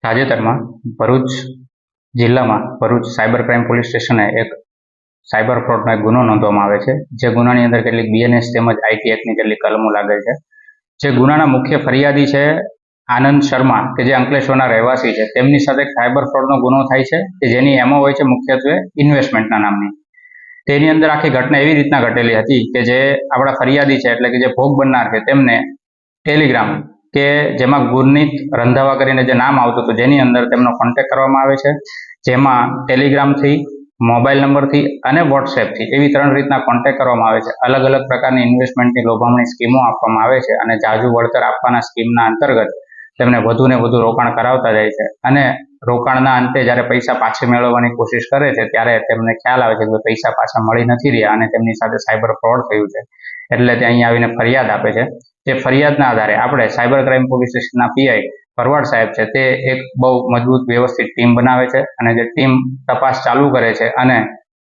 તાજેતરમાં ભરૂચ જિલ્લામાં Bharuch cyber crime police સ્ટેશને એક સાયબર ફ્રોડનો એક ગુનો નોંધવામાં આવે છે, જે ગુનાની અંદર કેટલીક બીએનએસ તેમજ આઈટી એક્ટની કેટલીક કલમો લાગેલ છે. જે ગુનાના મુખ્ય ફરિયાદી છે આનંદ શર્મા, કે જે અંકલેશ્વરના રહેવાસી છે, તેમની સાથે સાયબર ફ્રોડનો ગુનો થાય છે કે જેની એમો હોય છે મુખ્યત્વે ઇન્વેસ્ટમેન્ટના નામની. તેની અંદર આખી ઘટના એવી રીતના ઘટેલી હતી કે જે આપણા ફરિયાદી છે, એટલે કે જે ભોગ બનનાર છે, તેમને ટેલિગ્રામ કે જેમાં ગુરનીત રંધાવા કરીને જે નામ આવતું હતું, જેની અંદર તેમનો કોન્ટેક્ટ કરવામાં આવે છે, જેમાં ટેલિગ્રામથી, મોબાઈલ નંબરથી અને વોટ્સએપથી એવી 3 રીતના કોન્ટેક્ટ કરવામાં આવે છે. અલગ અલગ પ્રકારની ઇન્વેસ્ટમેન્ટની લોભામણી સ્કીમો આપવામાં આવે છે અને જાજુ વળતર આપવાના સ્કીમના અંતર્ગત તેમને વધુ ને વધુ રોકાણ કરાવતા જાય છે અને રોકાણના અંતે જ્યારે પૈસા પાછી મેળવવાની કોશિશ કરે છે ત્યારે તેમને ખ્યાલ આવે છે કે પૈસા પાછા મળી નથી રહ્યા અને તેમની સાથે સાયબર ફ્રોડ થયું છે, એટલે તે અહીં આવીને ફરિયાદ આપે છે. જે ફરિયાદના આધારે આપણે સાયબર ક્રાઇમ પોલીસ સ્ટેશનના પીઆઈ ભરવાડ સાહેબ છે, તે એક બહુ મજબૂત વ્યવસ્થિત ટીમ બનાવે છે અને જે ટીમ તપાસ ચાલુ કરે છે અને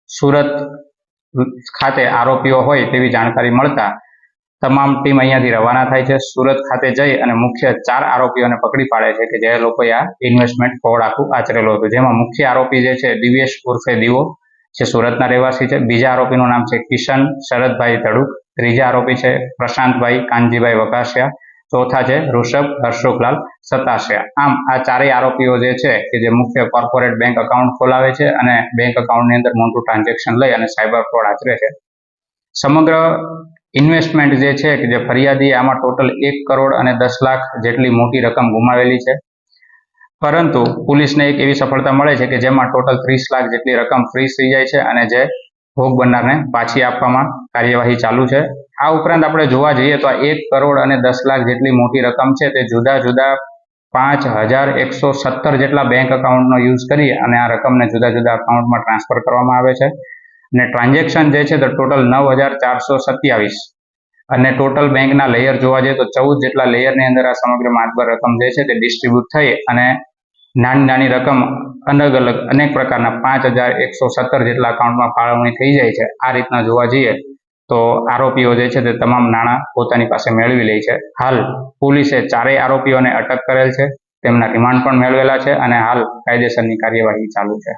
સુરત ખાતે આરોપીઓ હોય તેવી જાણકારી મળતા તમામ ટીમ અહીંયાથી રવાના થાય છે. સુરત ખાતે જઈ અને મુખ્ય 4 આરોપીઓને પકડી પાડે છે કે જે લોકોએ આ ઇન્વેસ્ટમેન્ટ ફ્રોડ આખું આચરેલું હતું. જેમાં મુખ્ય આરોપી જે છે દિવ્યેશ ઉર્ફે દીવો, જે સુરતના રહેવાસી છે. બીજા આરોપીનું નામ છે કિશન શરદભાઈ ધડુક. ત્રીજા આરોપી છે પ્રશાંતભાઈ કાનજીભાઈ વકાસિયા. ચોથા છે ઋષભ હર્ષોકલાલ સતાસિયા. આમ આ 4 આરોપીઓ જે છે કે જે મુખ્ય કોર્પોરેટ બેંક એકાઉન્ટ ખોલાવે છે અને બેંક એકાઉન્ટની અંદર મોટું ટ્રાન્ઝેક્શન લઈ અને સાયબર ફ્રોડ આચરે છે. સમગ્ર ઇન્વેસ્ટમેન્ટ જે છે કે જે ફરિયાદી આમાં ટોટલ 1 કરોડ અને 10 લાખ જેટલી મોટી રકમ ગુમાવેલી છે. પરંતુ પોલીસને એક એવી સફળતા મળે છે કે જેમાં ટોટલ 30 લાખ જેટલી રકમ ફ્રીઝ થઈ જાય છે અને જે ભોગ બનનારને પાછી આપવામાં કાર્યવાહી ચાલુ છે. આ ઉપરાંત આપણે જોવા જઈએ તો આ 1 કરોડ અને 10 લાખ જેટલી મોટી રકમ છે તે જુદા જુદા 5117 જેટલા બેંક એકાઉન્ટનો યુઝ કરી અને આ રકમને જુદા જુદા એકાઉન્ટમાં ટ્રાન્સફર કરવામાં આવે છે. અને ટ્રાન્ઝેક્શન જે છે તો ટોટલ 9427 અને ટોટલ બેંકના લેયર જોવા જઈએ તો 14 જેટલા લેયરની અંદર આ સમગ્ર માતબર રકમ જે છે તે ડિસ્ટ્રીબ્યુટ થઈ અને નાની નાની રકમ અલગ અલગ અનેક પ્રકારના 5117 જેટલા એકાઉન્ટમાં ફાળવણી થઈ જાય છે. આ રીતના જોવા જઈએ તો આરોપીઓ જે છે તે તમામ નાણાં પોતાની પાસે મેળવી લે છે. હાલ પોલીસે 4 આરોપીઓને અટક કરેલ છે, તેમના રિમાન્ડ પણ મેળવેલા છે અને હાલ કાયદેસરની કાર્યવાહી ચાલુ છે.